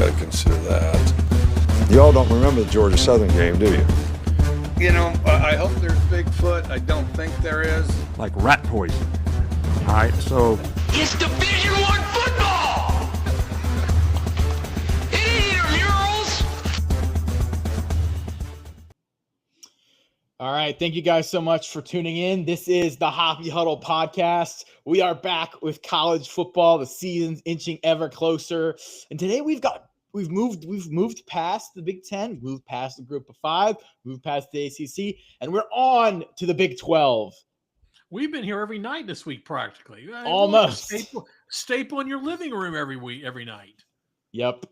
got to consider that. You all don't remember the Georgia Southern game, do you? You know, I hope there's Bigfoot. I don't think there is. Like rat poison. All right, so It's Division I football! It ain't intramurals! All right, thank you guys so much for tuning in. This is the Hoppy Huddle podcast. We are back with college football. The season's inching ever closer, and today we've moved past the Big Ten, moved past the Group of Five, moved past the ACC, and we're on to the Big 12. We've been here every night this week, practically. Almost staple in your living room every night. Yep,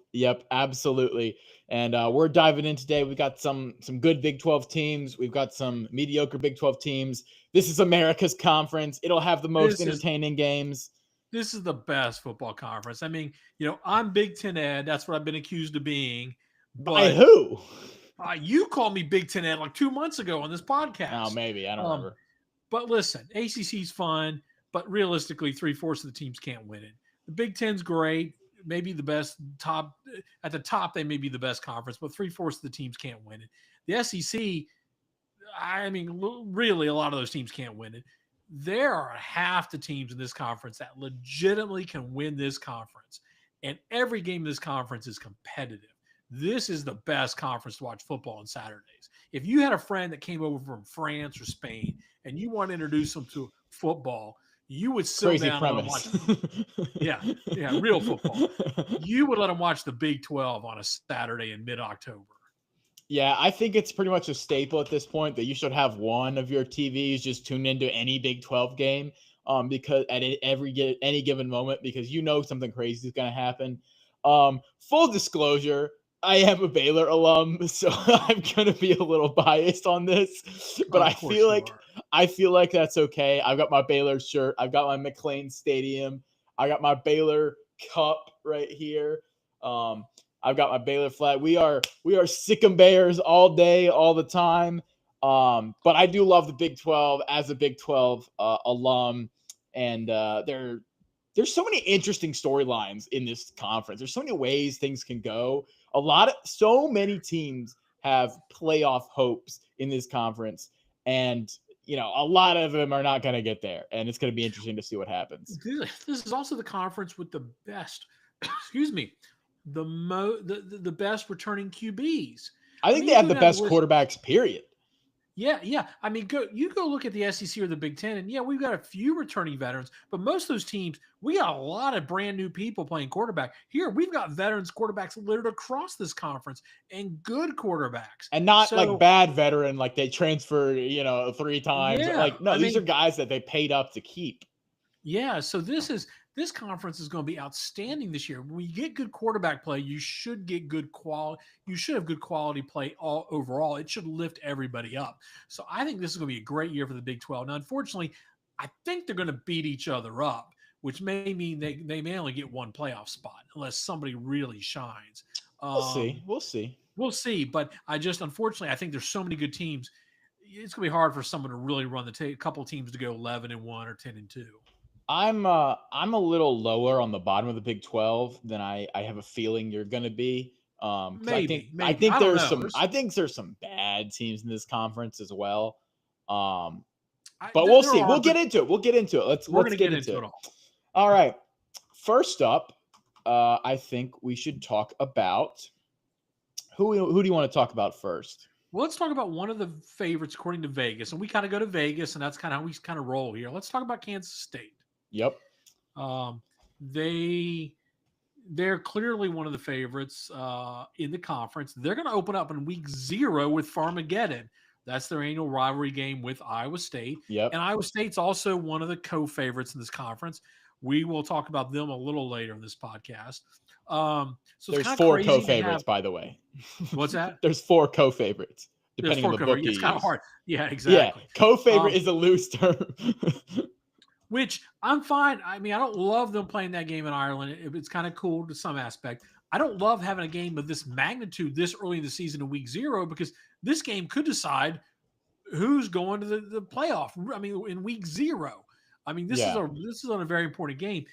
absolutely. And we're diving in today. We've got some good Big 12 teams. We've got some mediocre Big 12 teams. This is America's conference. It'll have the most entertaining games. This is the best football conference. I mean, you know, I'm Big Ten Ed. That's what I've been accused of being. By who? You called me Big Ten Ed like 2 months ago on this podcast. Oh, maybe. I don't remember. But listen, ACC's fun, but realistically, 3/4 of the teams can't win it. The Big Ten's great. Maybe the best top at the top, they may be the best conference, but 3/4 of the teams can't win it. The SEC, I mean, really, a lot of those teams can't win it. There are half the teams in this conference that legitimately can win this conference, and every game in this conference is competitive. This is the best conference to watch football on Saturdays. If you had a friend that came over from France or Spain and you want to introduce them to football, you would sit down and watch. Yeah, real football. You would let them watch the Big 12 on a Saturday in mid-October. Yeah, I think it's pretty much a staple at this point that you should have one of your TVs just tune into any Big 12 game, because at any given moment, because you know something crazy is going to happen. Full disclosure, I am a Baylor alum, so I'm going to be a little biased on this, but I feel like that's okay. I've got my Baylor shirt. I've got my McLean Stadium. I got my Baylor cup right here. I've got my Baylor flag. We are Sick'em Bears all day, all the time. But I do love the Big 12 as a Big 12 alum, and there's so many interesting storylines in this conference. There's so many ways things can go. So many teams have playoff hopes in this conference, and you know, a lot of them are not going to get there, and it's going to be interesting to see what happens. This is also the conference with the best, the best returning QBs. I think they have the best quarterbacks, period. Yeah. I mean, go look at the SEC or the Big Ten, and yeah, we've got a few returning veterans, but most of those teams, we got a lot of brand new people playing quarterback. Here, we've got veterans quarterbacks littered across this conference, and good quarterbacks, and not like bad veteran, like they transferred, 3 times. Yeah, these are guys that they paid up to keep. Yeah, so this conference is going to be outstanding this year. When you get good quarterback play, you should get good quality. You should have good quality play all overall. It should lift everybody up. So I think this is going to be a great year for the Big 12. Now, unfortunately, I think they're going to beat each other up, which may mean they may only get one playoff spot unless somebody really shines. We'll see. But unfortunately, I think there's so many good teams. It's going to be hard for someone to really run a couple teams to go 11-1 or 10-2. I'm a little lower on the bottom of the Big 12 than I have a feeling you're going to be. Maybe. I think there's some bad teams in this conference as well. But we'll see. We'll get into it. Let's get into it. All right. First up, I think we should talk about who do you want to talk about first? Well, let's talk about one of the favorites according to Vegas, and we kind of go to Vegas, and that's kind of how we kind of roll here. Let's talk about Kansas State. Yep. They're clearly one of the favorites in the conference. They're going to open up in week 0 with Farmageddon. That's their annual rivalry game with Iowa State. Yep. And Iowa State's also one of the co-favorites in this conference. We will talk about them a little later in this podcast. So there's 4 co-favorites, by the way. What's that? There's 4 co-favorites, depending on the book you use. It's kind of hard. Yeah, exactly. Yeah, co-favorite is a loose term. Which I'm fine. I mean, I don't love them playing that game in Ireland. It's kind of cool to some aspect. I don't love having a game of this magnitude this early in the season in week 0 because this game could decide who's going to the playoff. I mean, in week 0. I mean, this is a very important game.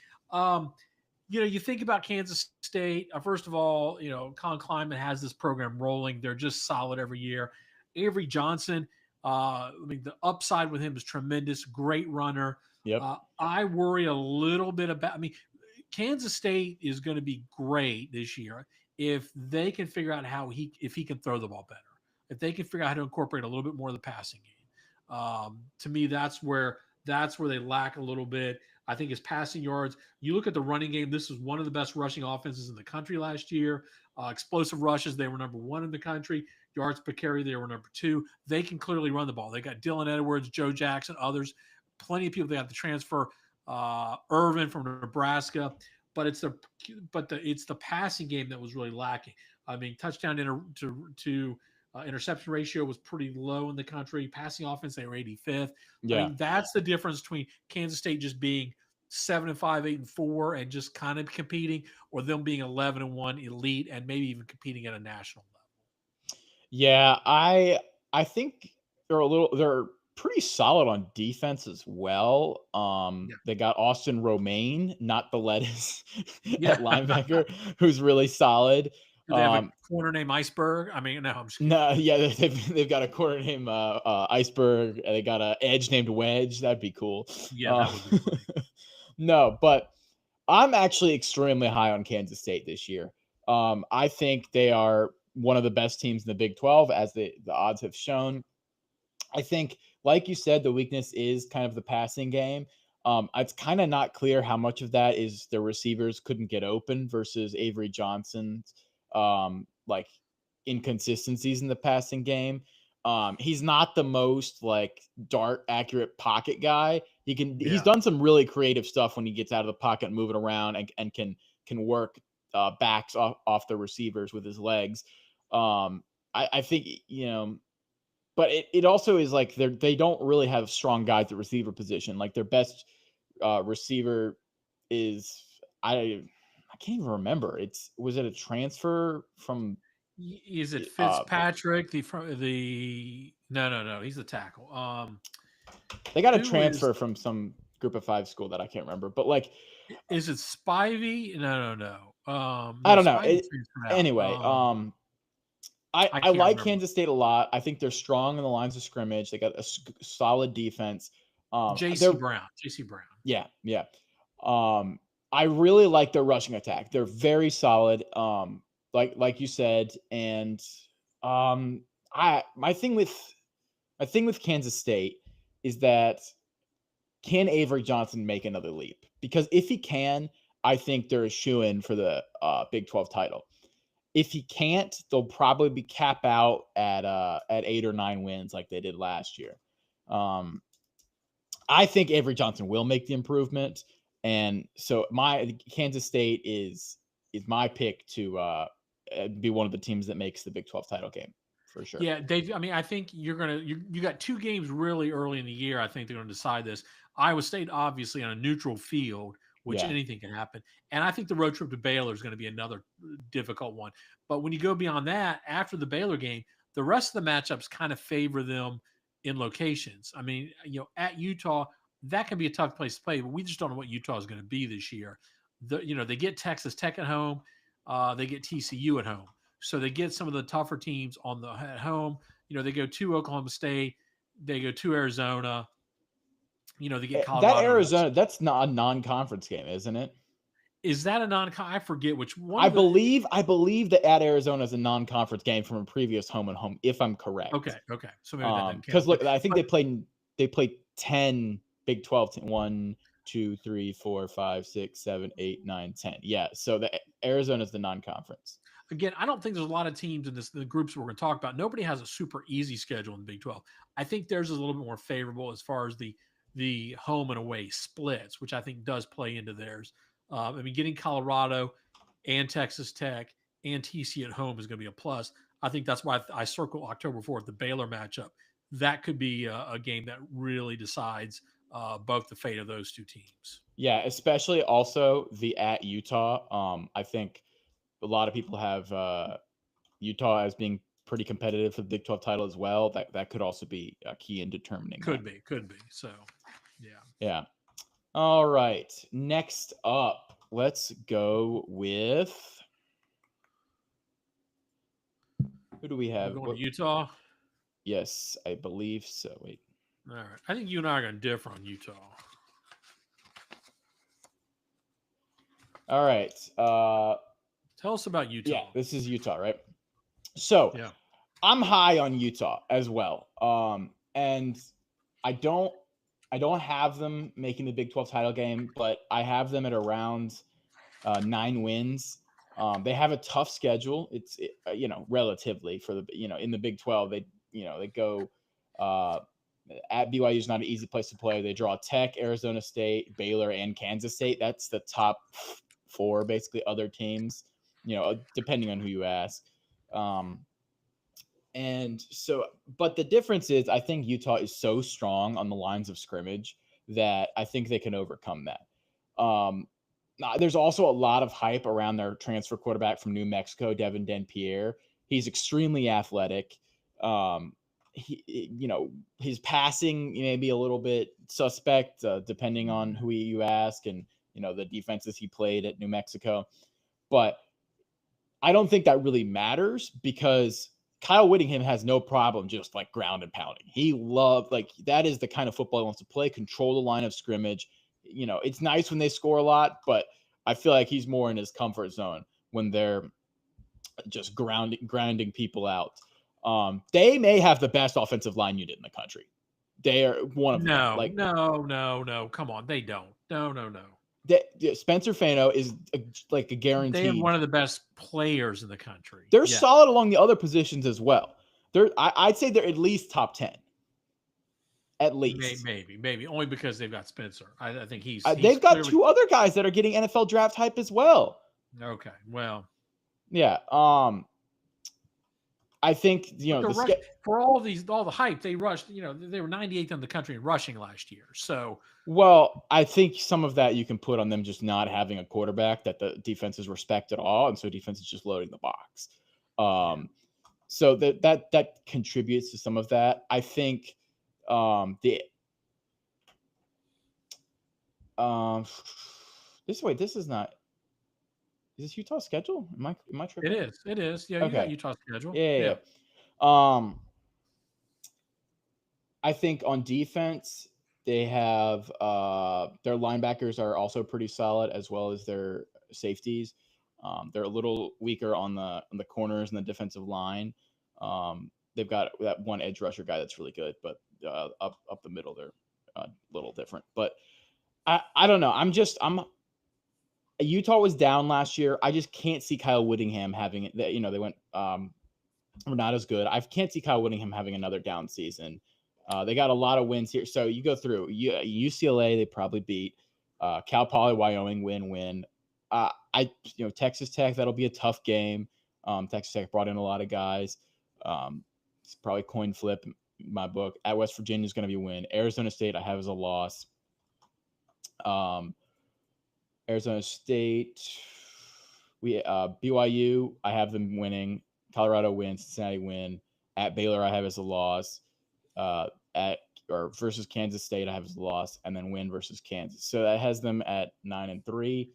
You think about Kansas State. First of all, Con Klieman has this program rolling. They're just solid every year. Avery Johnson, the upside with him is tremendous. Great runner. Yep. I worry a little bit about. Kansas State is going to be great this year if they can figure out if he can throw the ball better. If they can figure out how to incorporate a little bit more of the passing game. To me, that's where they lack a little bit. I think his passing yards. You look at the running game. This is one of the best rushing offenses in the country last year. Explosive rushes, they were number 1 in the country. Yards per carry, they were number 2. They can clearly run the ball. They got Dylan Edwards, Joe Jackson, others, plenty of people. They have to transfer. Irvin from Nebraska, but it's the passing game that was really lacking. Touchdown to interception ratio was pretty low in the country. Passing offense, they were 85th. Yeah. That's the difference between Kansas State just being 7-5, 8-4, and just kind of competing, or them being 11-1 elite and maybe even competing at a national level. Yeah, I think they're pretty solid on defense as well. They got Austin Romaine, not the lettuce at linebacker, who's really solid. Do they have a corner named Iceberg? No, I'm just kidding. No, yeah, they've got a corner named Iceberg, and they got an edge named Wedge. That'd be cool. Yeah, that would be funny. No, but I'm actually extremely high on Kansas State this year. I think they are one of the best teams in the Big 12, as the odds have shown. I think, like you said, the weakness is kind of the passing game. It's kind of not clear how much of that is the receivers couldn't get open versus Avery Johnson's inconsistencies in the passing game. He's not the most dart accurate pocket guy. He's done some really creative stuff when he gets out of the pocket and moving around and can work backs off the receivers with his legs. I think, but it also is they don't really have strong guys at receiver position. Their best receiver is I can't even remember. Was it a transfer from? Is it Fitzpatrick? No. He's the tackle. They got a transfer from some Group of 5 school that I can't remember. But is it Spivey? No. I don't know. Anyway, I like Kansas State a lot. I think they're strong in the lines of scrimmage. They got a solid defense. JC Brown. Yeah. I really like their rushing attack. They're very solid. Like you said, and my thing with Kansas State is that, can Avery Johnson make another leap? Because if he can, I think they're a shoo-in for the Big 12 title. If he can't, they'll probably cap out at 8 or 9 wins like they did last year. I think Avery Johnson will make the improvement, and so my Kansas State is my pick to be one of the teams that makes the Big 12 title game for sure. Yeah, Dave. I think you got 2 games really early in the year. I think they're going to decide this. Iowa State, obviously, on a neutral field, which anything can happen. And I think the road trip to Baylor is going to be another difficult one. But when you go beyond that, after the Baylor game, the rest of the matchups kind of favor them in locations. At Utah, that can be a tough place to play, but we just don't know what Utah is going to be this year. They get Texas Tech at home. They get TCU at home. So they get some of the tougher teams at home. They go to Oklahoma State. They go to Arizona. They get Colorado. That Arizona, that's not a non-conference game, isn't it? Is that a I forget which one. I believe that at Arizona is a non-conference game from a previous home and home, if I'm correct. Okay. So maybe that didn't because look, I think they played 10 Big 12 teams. 1, 2, 3, 4, 5, 6, 7, 8, 9, 10. Yeah. So the Arizona is the non-conference. Again, I don't think there's a lot of teams in the groups we're going to talk about. Nobody has a super easy schedule in the Big 12. I think theirs is a little bit more favorable as far as the home and away splits, which I think does play into theirs. Getting Colorado and Texas Tech and TC at home is going to be a plus. I think that's why I circle October 4th, the Baylor matchup. That could be a game that really decides both the fate of those 2 teams. Yeah, especially also the at Utah. I think a lot of people have Utah as being pretty competitive for the Big 12 title as well. That could also be a key in determining. Could be. So, yeah. All right. Next up, Let's go with who do we have? We're going to Utah. Yes, I believe so. Wait. All right. I think you and I are going to differ on Utah. All right. Tell us about Utah. Yeah, this is Utah, right? So Yeah. I'm high on Utah as well. And I don't have them making the Big 12 title game, but I have them at around 9 wins. They have a tough schedule. It's relatively for the in the Big 12 they go at BYU is not an easy place to play. They draw Tech, Arizona State, Baylor, and Kansas State. That's the top 4 basically other teams. Depending on who you ask. And so, but the difference is, I think Utah is so strong on the lines of scrimmage that I think they can overcome that. There's also a lot of hype around their transfer quarterback from New Mexico, Devin Denpierre. He's extremely athletic. His passing may be a little bit suspect, depending on who you ask, and the defenses he played at New Mexico. But I don't think that really matters because Kyle Whittingham has no problem just like ground and pounding. He loved that is the kind of football he wants to play, control the line of scrimmage. It's nice when they score a lot, but I feel like he's more in his comfort zone when they're just grounding people out. They may have the best offensive line unit in the country. They are one of them. No. Come on. They don't. No. Spencer Fano is a guaranteed. They have one of the best players in the country. They're solid along the other positions as well. I'd say they're at least top 10. At least. Maybe. Only because they've got Spencer. I think he's they've got 2 other guys that are getting NFL draft hype as well. Okay. Well. Yeah. I think, for all the hype, they rushed, they were 98th in the country in rushing last year. So, well, I think some of that you can put on them just not having a quarterback that the defenses respect at all. And so defense is just loading the box. So that contributes to some of that. I think this is not. Is this Utah's schedule? Am I tripping? It is. Yeah, okay. You got Utah's schedule. Yeah. I think on defense, they have their linebackers are also pretty solid, as well as their safeties. They're a little weaker on the corners and the defensive line. They've got that one edge rusher guy that's really good, but up the middle, they're a little different. But I don't know. Utah was down last year. I just can't see Kyle Whittingham having it. They went were not as good. I can't see Kyle Whittingham having another down season. They got a lot of wins here. So you go through UCLA, they probably beat Cal Poly, Wyoming, win. Texas Tech, that'll be a tough game. Texas Tech brought in a lot of guys. It's probably coin flip in my book. At West Virginia is going to be a win. Arizona State, I have as a loss. Arizona State, BYU, I have them winning. Colorado win, Cincinnati win. At Baylor, I have as a loss. Versus Kansas State, I have as a loss, and then win versus Kansas. So that has them at 9-3.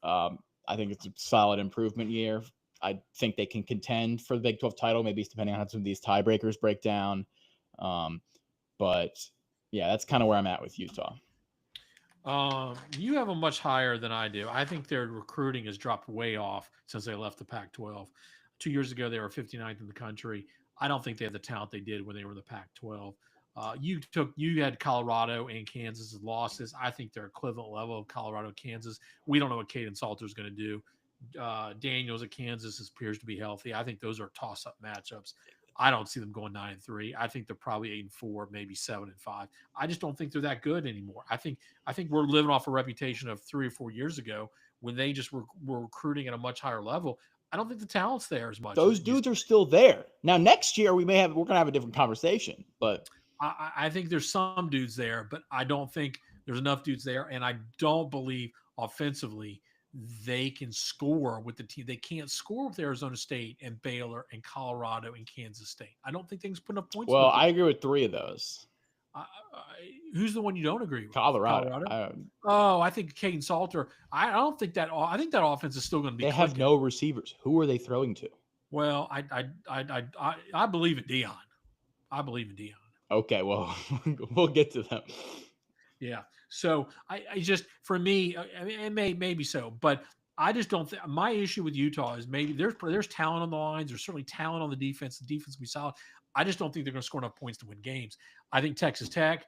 I think it's a solid improvement year. I think they can contend for the Big 12 title, maybe depending on how some of these tiebreakers break down. But yeah, that's kind of where I'm at with Utah. You have them much higher than I do. I think their recruiting has dropped way off since they left the Pac-12. 2 years ago, they were 59th in the country. I don't think they have the talent they did when they were in the Pac-12. You had Colorado and Kansas as losses. I think they're equivalent level of Colorado, Kansas. We don't know what Caden Salter is going to do. Daniels at Kansas appears to be healthy. I think those are toss-up matchups. I don't see them going 9-3. I think they're probably 8-4, maybe 7-5. I just don't think they're that good anymore. I think we're living off a reputation of 3 or 4 years ago when they just were recruiting at a much higher level. I don't think the talent's there as much. Those dudes are still there. Now, next year we're going to have a different conversation, but I think there's some dudes there, but I don't think there's enough dudes there. And I don't believe offensively they can score with the team. They can't score with Arizona State and Baylor and Colorado and Kansas State. I don't think they can put enough points. Well, I agree with 3 of those. Who's the one you don't agree with? Colorado. I think Caden Salter. I don't think that. I think that offense is still going to be. They have no receivers. Who are they throwing to? Well, I believe in Dion. I believe in Dion. Okay, well, we'll get to them. Yeah. So I just, for me, I mean, it maybe so, but I just don't think my issue with Utah is maybe there's talent on the lines. There's certainly talent on the defense. The defense will be solid. I just don't think they're going to score enough points to win games. I think Texas Tech,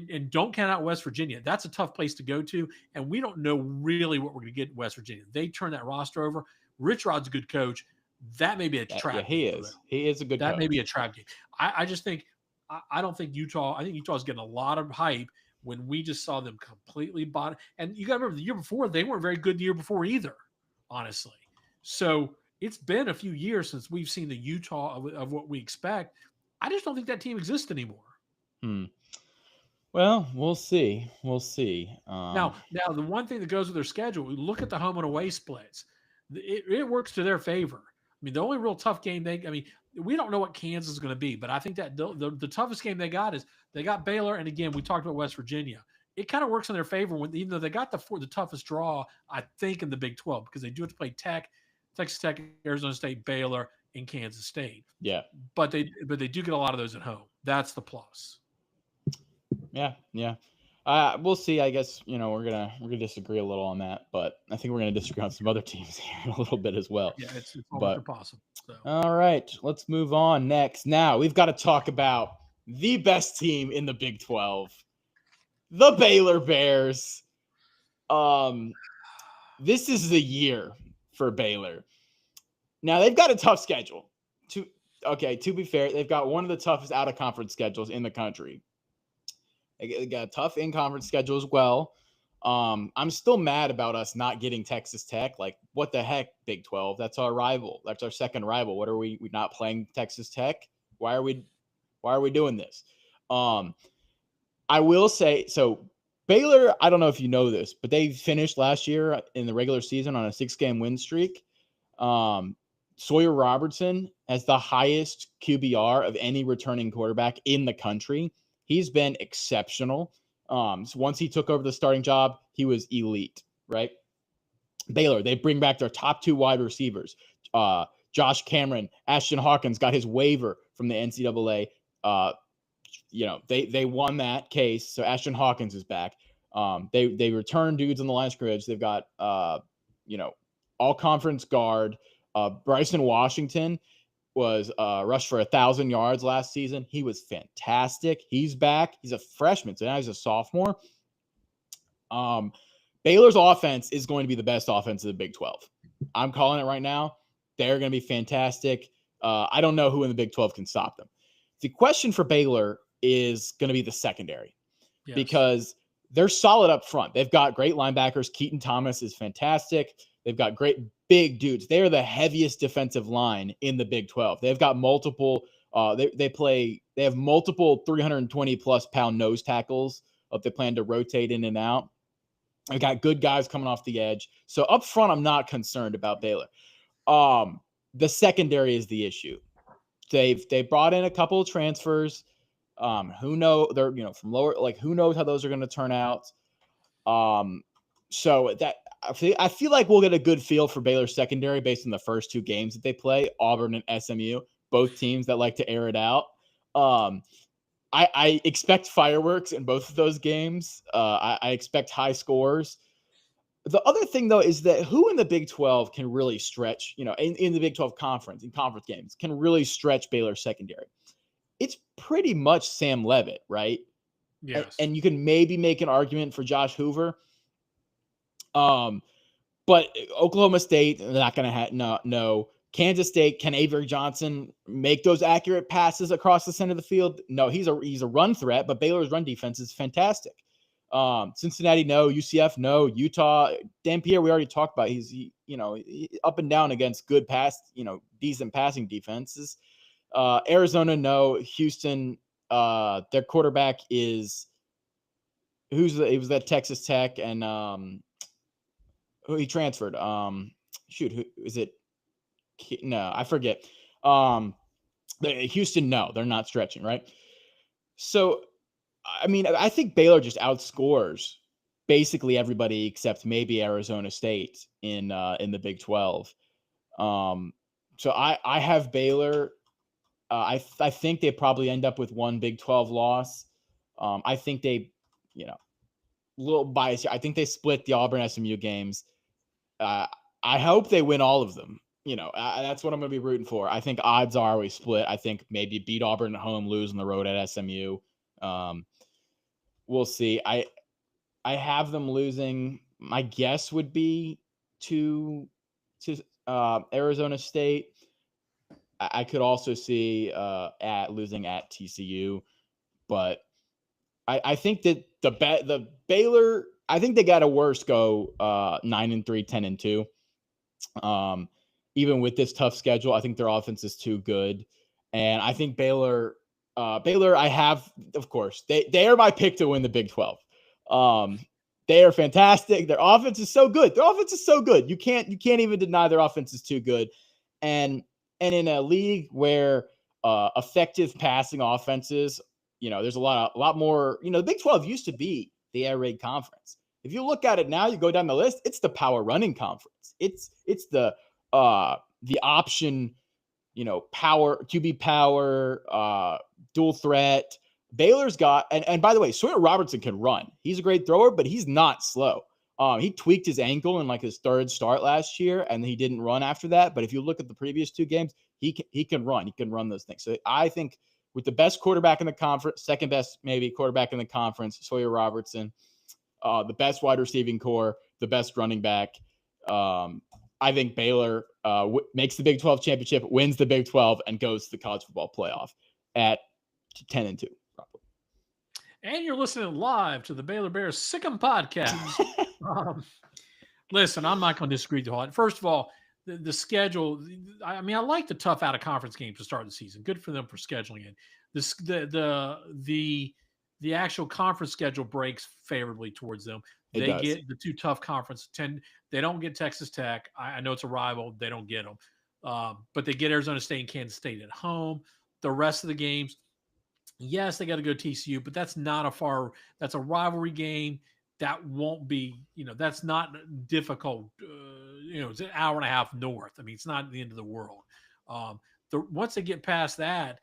and don't count out West Virginia. That's a tough place to go to, and we don't know really what we're going to get in West Virginia. They turn that roster over. Rich Rod's a good coach. That may be a trap. Yeah, he is. He is a good coach. That may be a trap game. I just think I don't think Utah. I think Utah's getting a lot of hype when we just saw them completely bottom. And you got to remember the year before, they weren't very good the year before either, honestly. So it's been a few years since we've seen the Utah of what we expect. I just don't think that team exists anymore. Well, we'll see. We'll see. Now, the one thing that goes with their schedule, we look at the home and away splits. It works to their favor. I mean, the only real tough game we don't know what Kansas is going to be, but I think that the toughest game they got is they got Baylor, and again, we talked about West Virginia. It kind of works in their favor even though they got the toughest draw, I think, in the Big 12 because they do have to play Texas Tech, Arizona State, Baylor, and Kansas State. Yeah, but they do get a lot of those at home. That's the plus. Yeah. We'll see. I guess we're gonna disagree a little on that, but I think we're gonna disagree on some other teams here a little bit as well. Yeah, it's almost impossible. So. All right, let's move on next. Now we've got to talk about the best team in the Big 12, the Baylor Bears. This is the year for Baylor. Now they've got a tough schedule. To be fair, they've got one of the toughest out-of-conference schedules in the country. They got a tough in-conference schedule as well. I'm still mad about us not getting Texas Tech. Like, what the heck, Big 12? That's our rival. That's our second rival. What are we not playing Texas Tech? Why are we doing this? I will say, so Baylor, I don't know if you know this, but they finished last year in the regular season on a 6-game win streak. Sawyer Robertson has the highest QBR of any returning quarterback in the country. He's been exceptional. So once he took over the starting job, he was elite, right? Baylor, they bring back their top 2 wide receivers. Josh Cameron, Ashton Hawkins got his waiver from the NCAA. They won that case, so Ashton Hawkins is back. They return dudes on the line of scrimmage. They've got all conference guard. Bryson Washington was rushed for 1,000 yards last season. He was fantastic. He's back. He's a freshman, so now he's a sophomore. Baylor's offense is going to be the best offense of the Big 12. I'm calling it right now. They're going to be fantastic. I don't know who in the Big 12 can stop them. The question for Baylor is going to be the secondary, because they're solid up front. They've got great linebackers. Keaton Thomas is fantastic. They've got great big dudes. They are the heaviest defensive line in the Big 12. They've got multiple. They have multiple 320+ pound nose tackles that they plan to rotate in and out. They've got good guys coming off the edge. So up front, I'm not concerned about Baylor. The secondary is the issue. They brought in a couple of transfers. Who know they're from lower, like who knows how those are going to turn out. So that I feel like we'll get a good feel for Baylor's secondary based on the first 2 games that they play, Auburn and SMU, both teams that like to air it out. I expect fireworks in both of those games. I expect high scores. The other thing, though, is that who in the Big 12 can really stretch, in the Big 12 conference, in conference games, can really stretch Baylor's secondary? It's pretty much Sam Leavitt, right? Yes. And you can maybe make an argument for Josh Hoover. But Oklahoma State, they're not going to no. Kansas State, can Avery Johnson make those accurate passes across the center of the field? No, he's a run threat, but Baylor's run defense is fantastic. Cincinnati, no. UCF, no. Utah, Dan Pierre, we already talked about. He's up and down against good decent passing defenses. Arizona, no. Houston, their quarterback is it was that Texas Tech, and who he transferred. Who is it? No, I forget. Houston, no, they're not stretching, right? So I mean, I think Baylor just outscores basically everybody except maybe Arizona State in the Big 12. So I have Baylor. I think they probably end up with one Big 12 loss. I think they, a little biased here. I think they split the Auburn SMU games. I hope they win all of them. That's what I'm going to be rooting for. I think odds are we split. I think maybe beat Auburn at home, lose on the road at SMU. We'll see. I have them losing. My guess would be to Arizona State. I could also see at losing at TCU, but I think that the Baylor. I think they got a worse go 9-3, 10-2. Even with this tough schedule, I think their offense is too good, and I think Baylor. I have, of course, they are my pick to win the Big 12. They are fantastic. Their offense is so good. You can't even deny their offense is too good. And in a league where effective passing offenses, there's a lot more. The Big 12 used to be the air raid conference. If you look at it now, you go down the list, it's the power running conference. It's the option, power, QB power, dual threat. Baylor's got, and by the way, Sawyer Robertson can run. He's a great thrower, but he's not slow. He tweaked his ankle in like his third start last year, and he didn't run after that. But if you look at the previous two games, he can run. He can run those things. So I think with the best quarterback in the conference, second best maybe quarterback in the conference, Sawyer Robertson, the best wide receiving core, the best running back. I think Baylor makes the Big 12 championship, wins the Big 12, and goes to the college football playoff at 10-2. Probably. And you're listening live to the Baylor Bears Sick'em podcast. Listen, I'm not going to disagree too hard. First of all, the schedule. I mean, I like the tough out of conference games to start the season. Good for them for scheduling it. The actual conference schedule breaks favorably towards them. They get the two tough conference. They don't get Texas Tech. I know it's a rival. They don't get them. But they get Arizona State and Kansas State at home. The rest of the games, yes, they got to go TCU, but that's a rivalry game. That won't be, that's not difficult. It's an hour and a half north. I mean, it's not the end of the world. Once they get past that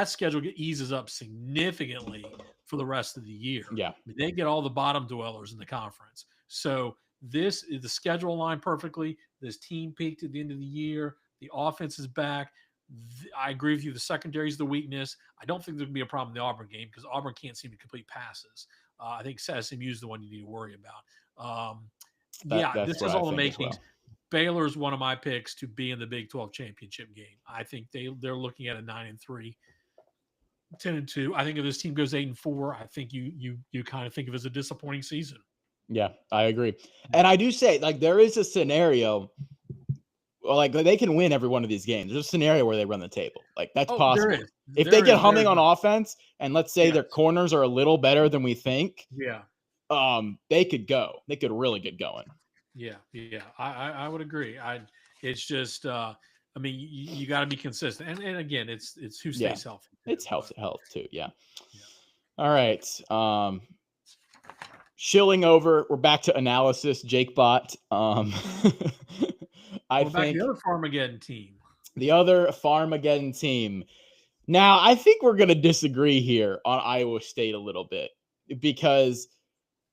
schedule eases up significantly for the rest of the year. Yeah. I mean, they get all the bottom dwellers in the conference. So the schedule aligned perfectly. This team peaked at the end of the year. The offense is back. I agree with you. The secondary is the weakness. I don't think there's going to be a problem in the Auburn game because Auburn can't seem to complete passes. I think SMU is the one you need to worry about. This is all the makings. Well. Baylor is one of my picks to be in the Big 12 championship game. I think they're looking at a 9-3, 10-2. I think if this team goes 8-4, I think you kind of think of it as a disappointing season. Yeah, I agree. And I do say, like, there is a scenario, like, they can win every one of these games. There's a scenario where they run the table. Like, that's possible. If they get humming on offense, and let's say their corners are a little better than we think, they could go. They could really get going. Yeah. I would agree. It's just, I mean, you got to be consistent. And again, it's who stays healthy. It's health too. Yeah. All right. Shilling over. We're back to analysis. Jake Bott. I think the other Farmageddon team. The other Farmageddon team. Now, I think we're going to disagree here on Iowa State a little bit because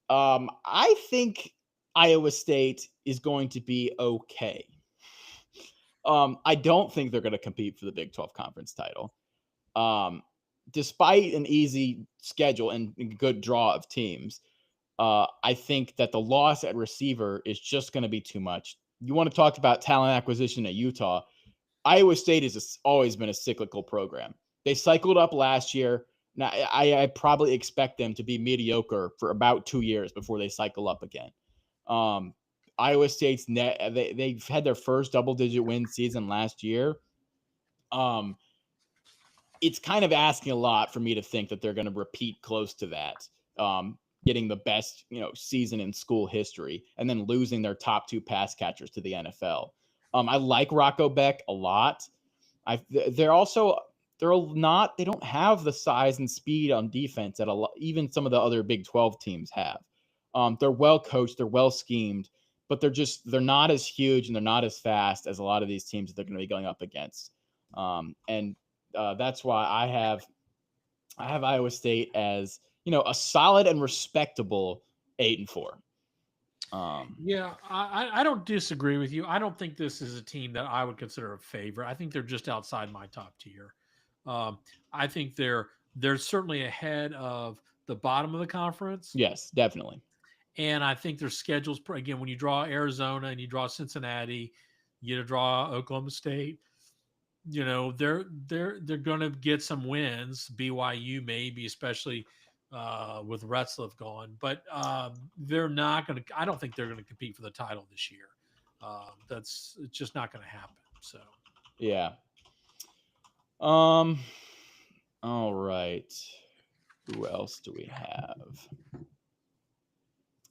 I think Iowa State is going to be okay. I don't think they're going to compete for the Big 12 conference title. Despite an easy schedule and a good draw of teams, I think that the loss at receiver is just going to be too much. You want to talk about talent acquisition at Utah. Iowa State has always been a cyclical program. They cycled up last year. Now, I probably expect them to be mediocre for about 2 years before they cycle up again. Iowa State's they've had their first double-digit win season last year. It's kind of asking a lot for me to think that they're going to repeat close to that, getting the best season in school history, and then losing their top two pass catchers to the NFL. I like Rocco Beck a lot. They're also they don't have the size and speed on defense that even some of the other Big 12 teams have. They're well coached, they're well schemed, but they're not as huge and they're not as fast as a lot of these teams that they're going to be going up against. And that's why I have Iowa State as, a solid and respectable 8-4. Yeah, I don't disagree with you. I don't think this is a team that I would consider a favorite. I think they're just outside my top tier. I think they're certainly ahead of the bottom of the conference. Yes, definitely. And I think their schedules, again, when you draw Arizona and you draw Cincinnati, you draw Oklahoma State, they're going to get some wins. BYU maybe, especially with Retzlaff gone, but they're not going to. I don't think they're going to compete for the title this year. It's just not going to happen. So yeah. All right. Who else do we have?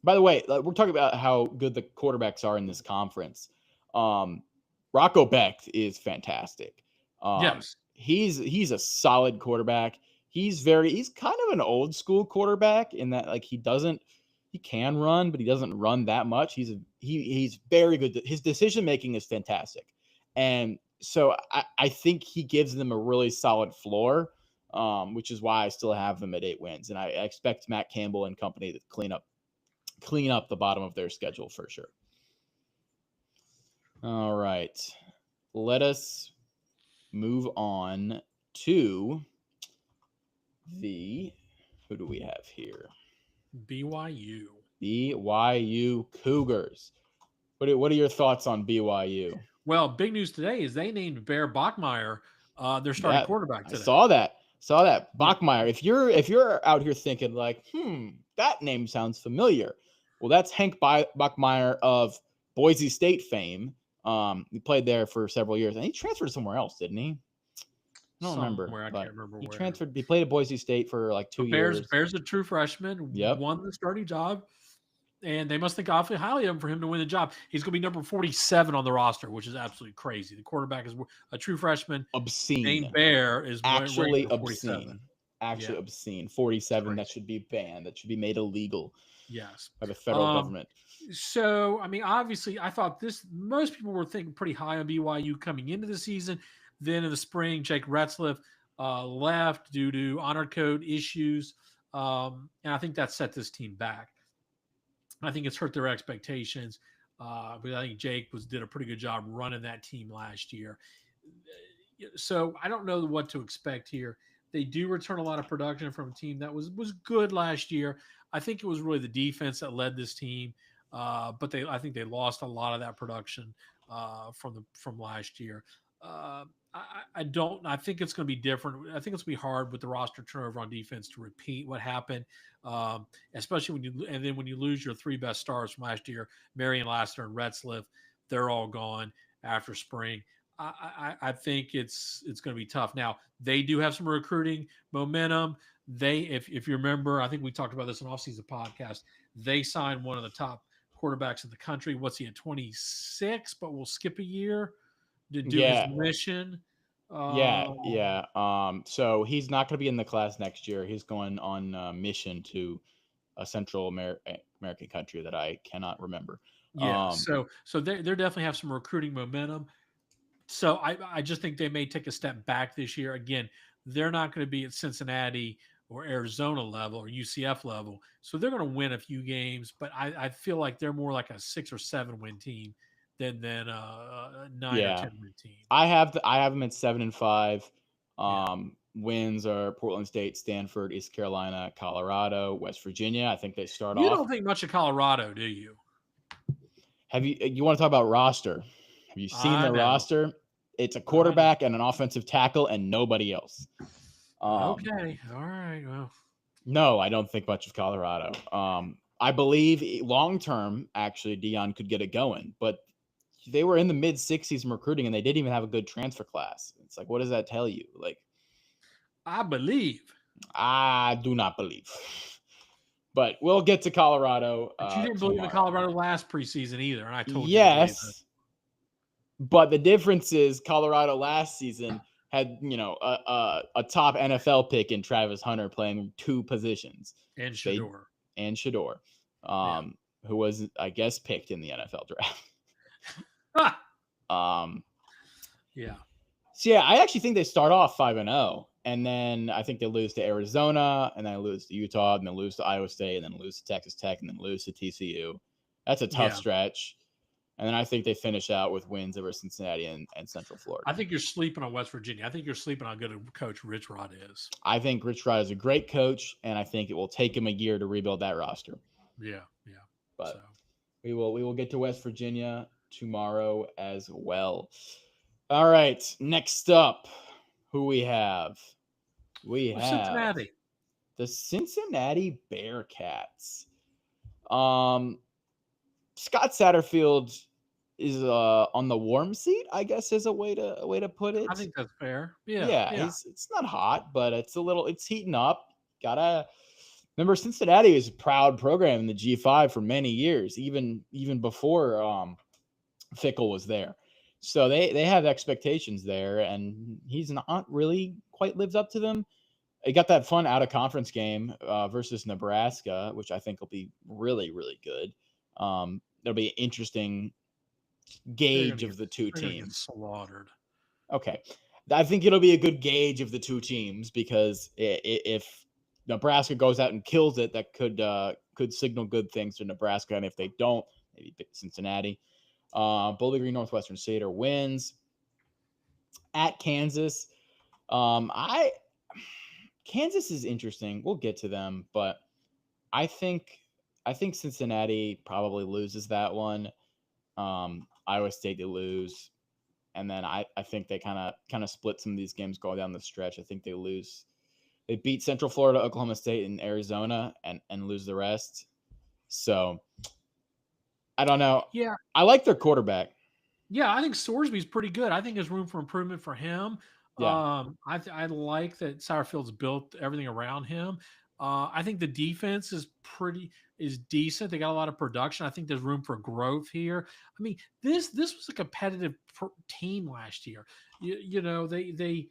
By the way, we're talking about how good the quarterbacks are in this conference. Rocco Beck is fantastic. yes, he's a solid quarterback. He's kind of an old school quarterback in that he can run, but he doesn't run that much. He's very good. His decision making is fantastic. And so I think he gives them a really solid floor, which is why I still have them at 8 wins. And I expect Matt Campbell and company to clean up the bottom of their schedule for sure. All right. Let us move on to who do we have here? BYU. BYU Cougars. What are your thoughts on BYU? Well, big news today is they named Bear Bachmeier their starting quarterback today. I saw that. Bachmeier. If you're out here thinking that name sounds familiar. Well, that's Hank Bachmeier of Boise State fame. He played there for several years, and he transferred somewhere else, didn't he? I don't remember. I can't remember. He transferred. He played at Boise State for 2 years. Bears a true freshman. Yep. Won the starting job, and they must think awfully highly of him for him to win the job. He's going to be number 47 on the roster, which is absolutely crazy. The quarterback is a true freshman. Obscene. Named Bear is actually obscene. Actually obscene. 47. That should be banned. That should be made illegal. Yes. By the federal government. So, obviously, I thought most people were thinking pretty high on BYU coming into the season. Then in the spring, Jake Retzlaff left due to honor code issues. And I think that set this team back. I think it's hurt their expectations. But I think Jake did a pretty good job running that team last year. So I don't know what to expect here. They do return a lot of production from a team that was good last year. I think it was really the defense that led this team. But I think they lost a lot of that production from last year. I think it's going to be different. I think it's going to be hard with the roster turnover on defense to repeat what happened, especially when you lose your 3 best stars from last year, Marion Lassiter and Retzlaff, they're all gone after spring. I think it's going to be tough. Now they do have some recruiting momentum. If you remember, I think we talked about this in off-season podcast. They signed one of the top quarterbacks in the country. What's he at 26? But we'll skip a year to do his mission. So he's not going to be in the class next year. He's going on mission to a Central American country that I cannot remember. Yeah. So they definitely have some recruiting momentum. So I just think they may take a step back this year. Again, they're not going to be at Cincinnati or Arizona level or UCF level. So they're going to win a few games, but I feel like they're more like a 6 or 7 win team than a 9 or 10 win team. I have them at 7-5. Wins are Portland State, Stanford, East Carolina, Colorado, West Virginia. I think they start off. You don't think much of Colorado, do you? You want to talk about roster? Have you seen their roster? It's a quarterback and an offensive tackle and nobody else. Okay. All right. Well, no, I don't think much of Colorado. I believe long-term, actually, Dion could get it going, but they were in the mid-60s in recruiting and they didn't even have a good transfer class. It's like, what does that tell you? I believe. I do not believe. But we'll get to Colorado. But you didn't believe in Colorado last preseason either, and I told you. Yes. But the difference is Colorado last season had a top NFL pick in Travis Hunter playing 2 positions. And They Shador. and Shador, who was, I guess, picked in the NFL draft. Um, Yeah. so yeah, I actually think they start off 5-0, and then I think they lose to Arizona, and then lose to Utah, and then lose to Iowa State, and then lose to Texas Tech, and then lose to TCU. That's a tough stretch. And then I think they finish out with wins over Cincinnati and Central Florida. I think you're sleeping on West Virginia. I think you're sleeping on how good a coach Rich Rod is. I think Rich Rod is a great coach, and I think it will take him a year to rebuild that roster. Yeah. But So. we will get to West Virginia tomorrow as well. All right, next up, who we have? We have Cincinnati. The Cincinnati Bearcats. Scott Satterfield is on the warm seat, I guess, is a way to put it. I think that's fair. Yeah. It's not hot, but it's heating up. Remember, Cincinnati is a proud program in the G5 for many years, even before Fickle was there. So they have expectations there, and he's not really quite lived up to them. He got that fun out of conference game versus Nebraska, which I think will be really, really good. There'll be an interesting gauge of the two teams. Slaughtered. Okay. I think it'll be a good gauge of the two teams, because if Nebraska goes out and kills it, that could signal good things to Nebraska. And if they don't, maybe Cincinnati. Bowling Green Northwestern Seder wins at Kansas. Kansas is interesting. We'll get to them, but I think Cincinnati probably loses that one. Iowa State, they lose. And then I think they kind of split some of these games going down the stretch. I think they lose. They beat Central Florida, Oklahoma State, and Arizona, and lose the rest. So I don't know. Yeah. I like their quarterback. Yeah, I think Sorsby's pretty good. I think there's room for improvement for him. Yeah. I like that Satterfield's built everything around him. I think the defense is decent. They got a lot of production. I think there's room for growth here. I mean, this was a competitive team last year. They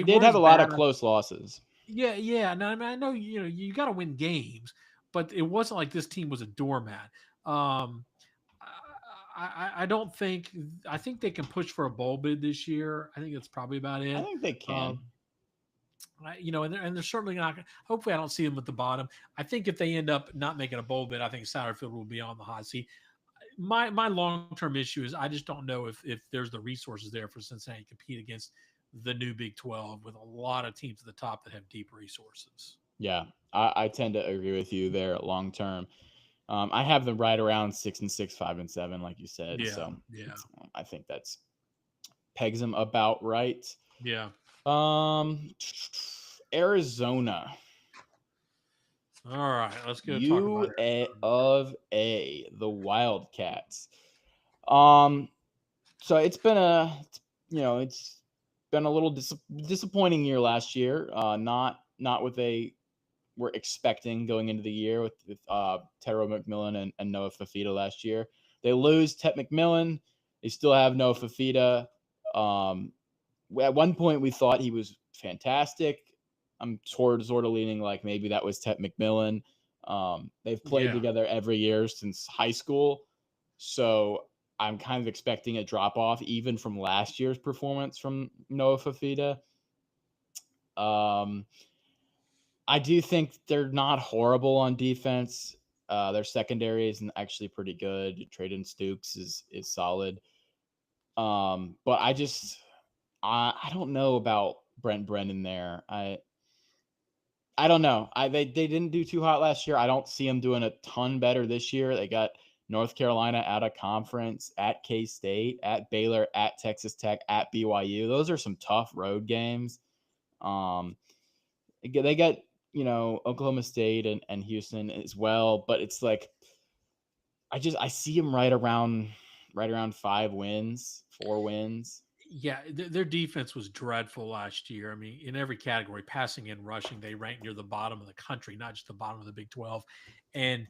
did have a lot of close losses. Yeah. Now, I mean, I know you got to win games, but it wasn't like this team was a doormat. I don't think. I think they can push for a bowl bid this year. I think that's probably about it. I think they can. And they're certainly not. Hopefully, I don't see them at the bottom. I think if they end up not making a bowl bid, I think Satterfield will be on the hot seat. My long term issue is I just don't know if there's the resources there for Cincinnati to compete against the new Big 12 with a lot of teams at the top that have deep resources. Yeah, I tend to agree with you there long term. I have them right around 6-6, 5-7, like you said. Yeah, so yeah. I think that's pegs them about right. Yeah. Arizona. All right, let's go U talk about of A, the Wildcats. So it's been a little disappointing year last year. Not what they were expecting going into the year with Tero McMillan and Noah Fafita last year. They lose Tet McMillan. They still have Noah Fafita. At one point, we thought he was fantastic. I'm sort of leaning like maybe that was Tet McMillan. They've played together every year since high school. So I'm kind of expecting a drop-off even from last year's performance from Noah Fafita. I do think they're not horrible on defense. Their secondary is actually pretty good. Traden Stukes is solid. But I don't know about Brent Brennan there. I don't know. They didn't do too hot last year. I don't see them doing a ton better this year. They got North Carolina out of conference, at K-State, at Baylor, at Texas Tech, at BYU. Those are some tough road games. They got Oklahoma State and Houston as well, but it's like I see them right around 4 wins. Yeah, their defense was dreadful last year. I mean, in every category, passing and rushing, they ranked near the bottom of the country, not just the bottom of the Big 12. And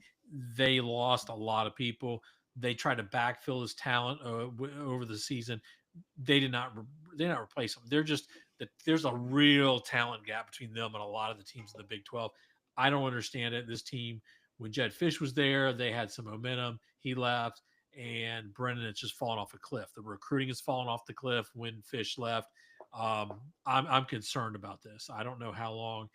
they lost a lot of people. They tried to backfill his talent over the season. They did not not replace them. They're just that there's a real talent gap between them and a lot of the teams in the Big 12. I don't understand it. This team, when Jed Fish was there, they had some momentum. He left, and Brennan has just fallen off a cliff. The recruiting has fallen off the cliff when Fish left. I'm concerned about this. I don't know how long.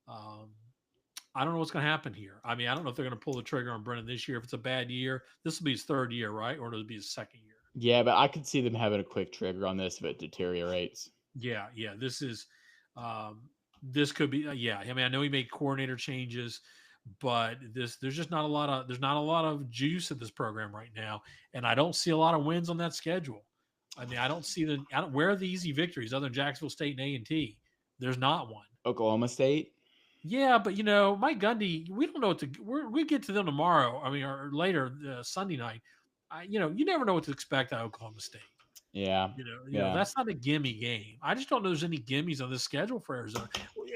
I don't know what's going to happen here. I mean, I don't know if they're going to pull the trigger on Brennan this year. If it's a bad year, this will be his third year, right? Or it'll be his second year. Yeah, but I could see them having a quick trigger on this if it deteriorates. Yeah. This could be. Yeah, I mean, I know he made coordinator changes, but there's just not a lot of juice at this program right now, and I don't see a lot of wins on that schedule. I mean, I don't see where are the easy victories other than Jacksonville State and A&T. There's not one. Oklahoma State. Yeah, but Mike Gundy, we don't know what to. We get to them tomorrow. I mean, or later Sunday night. You never know what to expect out of Oklahoma State. Yeah. That's not a gimme game. I just don't know there's any gimmies on this schedule for Arizona,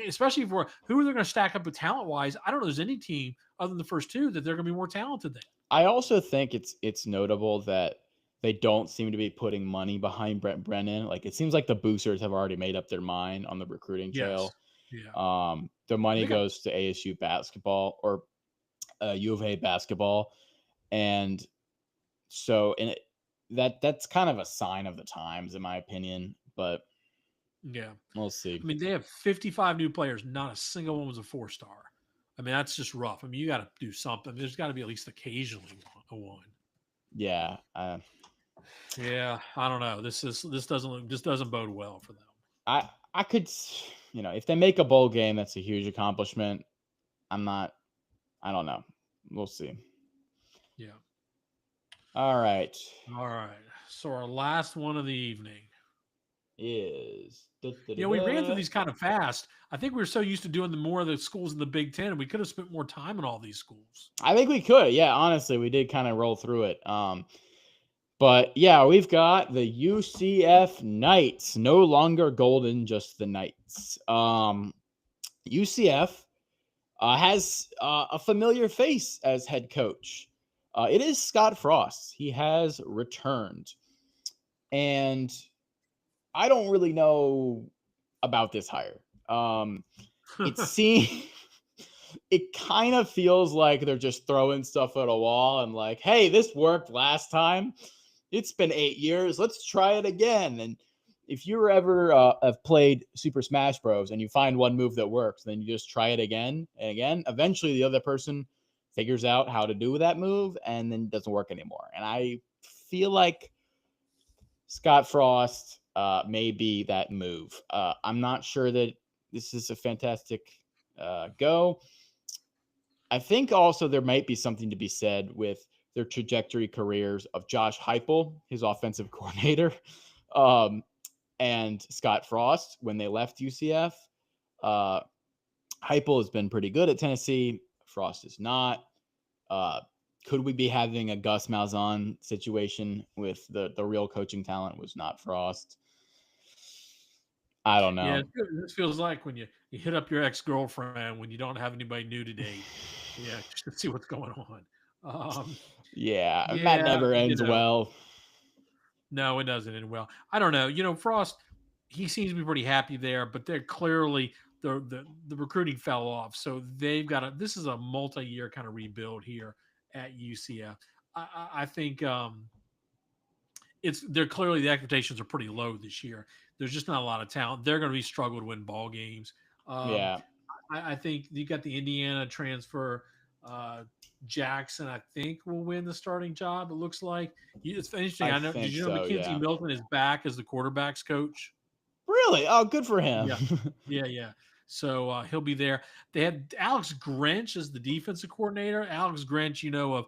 especially for who they're going to stack up with talent wise. I don't know there's any team other than the first two that they're going to be more talented than. I also think it's notable that they don't seem to be putting money behind Brent Brennan. Like it seems like the boosters have already made up their mind on the recruiting trail. Yes. Yeah. The money goes to ASU basketball or U of A basketball, and so that's kind of a sign of the times, in my opinion. But yeah, we'll see. I mean, they have 55 new players. Not a single one was a 4-star. I mean, that's just rough. I mean, you got to do something. There's got to be at least occasionally a one. Yeah. Yeah, I don't know. This doesn't bode well for them. I could, if they make a bowl game, that's a huge accomplishment. I don't know. We'll see. Yeah. All right. So our last one of the evening is we ran through these kind of fast. I think we were so used to doing more of the schools in the Big Ten, and we could have spent more time on all these schools. I think we could. Yeah, honestly, we did kind of roll through it. But yeah, we've got the UCF Knights, no longer golden, just the Knights. UCF has a familiar face as head coach. It is Scott Frost. He has returned. And I don't really know about this hire. It kind of feels like they're just throwing stuff at a wall and like, hey, this worked last time. It's been 8 years. Let's try it again. And if you ever have played Super Smash Bros. And you find one move that works, then you just try it again and again. Eventually, the other person figures out how to do that move and then it doesn't work anymore. And I feel like Scott Frost may be that move. I'm not sure that this is a fantastic go. I think also there might be something to be said with their trajectory careers of Josh Heupel, his offensive coordinator, and Scott Frost when they left UCF. Heupel has been pretty good at Tennessee. Frost is not. Could we be having a Gus Malzahn situation with the real coaching talent was not Frost? I don't know. Yeah, this feels like when you hit up your ex-girlfriend when you don't have anybody new to date. Yeah, just to see what's going on. That never ends well. No, it doesn't end well. I don't know. Frost, he seems to be pretty happy there, but they're clearly the recruiting fell off. So they've got this is a multi-year kind of rebuild here at UCF. I think they're clearly the expectations are pretty low this year. There's just not a lot of talent. They're going to be struggle to win ball games. I think you got the Indiana transfer. Jackson, I think, will win the starting job. It looks like it's interesting. I know. Did you know Mackenzie Milton is back as the quarterbacks coach? Really? Oh, good for him. Yeah. So he'll be there. They had Alex Grinch as the defensive coordinator. Alex Grinch, of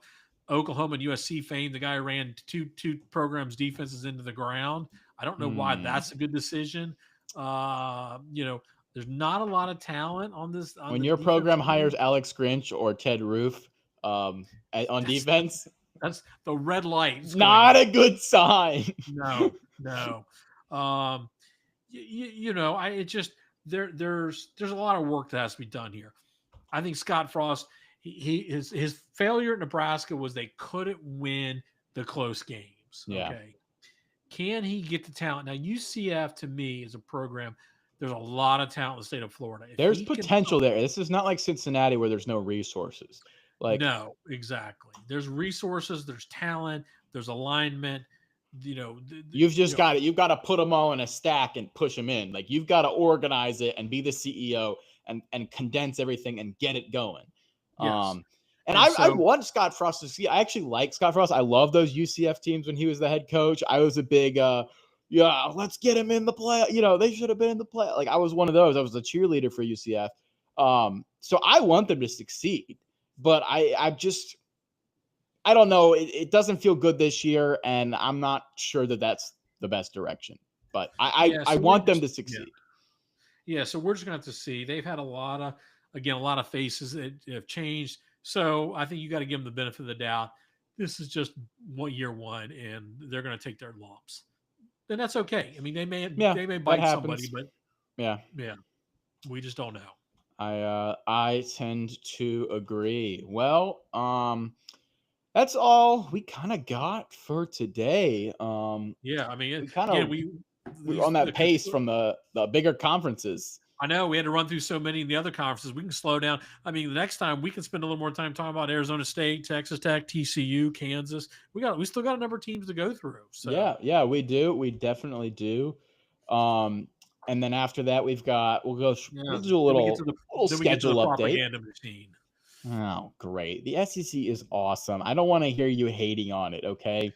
Oklahoma and USC fame, the guy who ran two programs' defenses into the ground. I don't know why that's a good decision. There's not a lot of talent on this. When your program hires Alex Grinch or Ted Roof on defense, that's the red light. Not a good sign. No. There's a lot of work that has to be done here. I think Scott Frost, his failure at Nebraska was they couldn't win the close games. Yeah. Okay. Can he get the talent? Now, UCF to me is a program. There's a lot of talent in the state of Florida. If There's he can potential there. This is not like Cincinnati where there's no resources. Like, No, exactly. There's resources, there's talent, there's alignment. you've just got it. You've got to put them all in a stack and push them in. Like, you've got to organize it and be the CEO and condense everything and get it going. Yes. And And I so- want Scott Frost to see. I actually like Scott Frost. I love those UCF teams when he was the head coach. I was a big, let's get him in the play. They should have been in the play. Like, I was one of those. I was a cheerleader for UCF. So I want them to succeed, but I don't know. It doesn't feel good this year, and I'm not sure that that's the best direction. But I want them to succeed. Yeah, so we're just gonna have to see. They've had a lot of faces that have changed. So I think you got to give them the benefit of the doubt. This is just year one, and they're going to take their lumps. Then that's okay. I mean, they may bite somebody, but yeah, we just don't know. I tend to agree. Well, that's all we kind of got for today. Yeah, I mean, we kind of we're on that pace from the bigger conferences. I know we had to run through so many in the other conferences. We can slow down. I mean, the next time we can spend a little more time talking about Arizona State, Texas Tech, TCU, Kansas. We still got a number of teams to go through. So yeah, we do. We definitely do. And then after that, we'll do a little schedule update. Propaganda machine. Oh, great! The SEC is awesome. I don't want to hear you hating on it. Okay.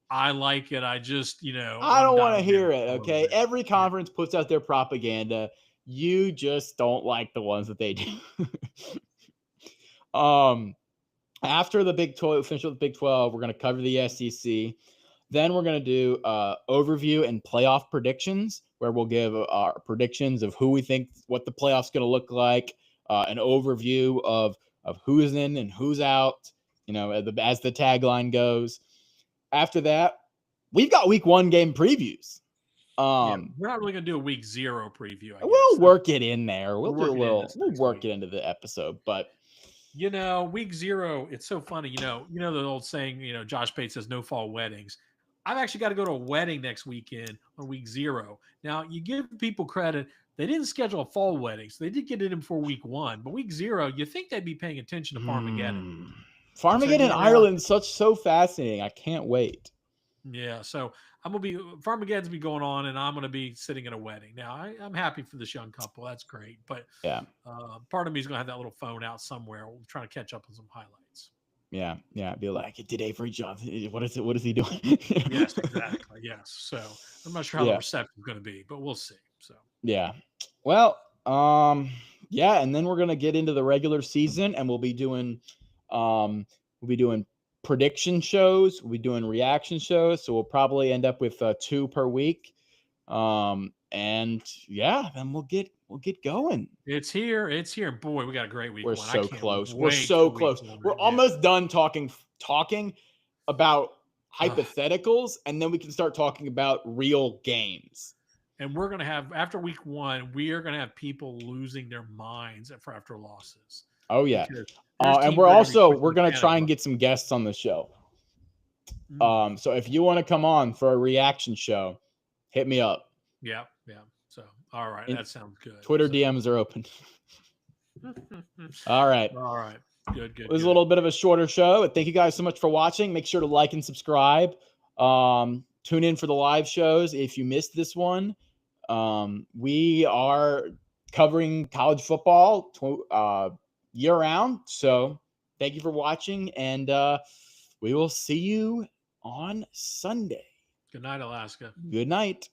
I like it. I just, I don't want to hear it. Okay. Every conference puts out their propaganda. You just don't like the ones that they do. After the Big 12, finish with the Big 12, we're going to cover the SEC. Then we're going to do overview and playoff predictions, where we'll give our predictions of who we think, what the playoff's going to look like, an overview of who's in and who's out, as the tagline goes. After that, we've got week 1 game previews. We're not really going to do a week 0 preview. We'll work it in there. We'll work it into the episode, but week 0, it's so funny. The old saying, Josh Pate says no fall weddings. I've actually got to go to a wedding next weekend on week 0. Now, you give people credit. They didn't schedule a fall wedding, so they did get it in for week 1. But week 0, you think they'd be paying attention to Farmageddon. Farmageddon in Ireland, so fascinating. I can't wait. Yeah, so Farmageddon's be going on, and I'm going to be sitting at a wedding. Now, I'm happy for this young couple. That's great. But part of me is going to have that little phone out somewhere. We'll try to catch up on some highlights. Yeah. Be like, did Avery Johnson? What is he doing? Yes, exactly. Yes. So I'm not sure how the reception is going to be, but we'll see. So yeah. Well, and then we're going to get into the regular season, and we'll be doing prediction shows. We'll be doing reaction shows. So we'll probably end up with 2 per week. Then we'll get going. It's here. Boy, we got a great week. We're so close. We're so close. We're almost done talking about hypotheticals, and then we can start talking about real games. And we're going to have, after week 1, we are going to have people losing their minds after losses. Oh yeah. And we're going to try and get some guests on the show. So if you want to come on for a reaction show, hit me up. Yeah. So, all right. That sounds good. Twitter DMs are open. All right. Good. It was a little bit of a shorter show. Thank you guys so much for watching. Make sure to like and subscribe. Tune in for the live shows if you missed this one. We are covering college football year round. So thank you for watching, and we will see you on Sunday. Good night, Alaska. Good night.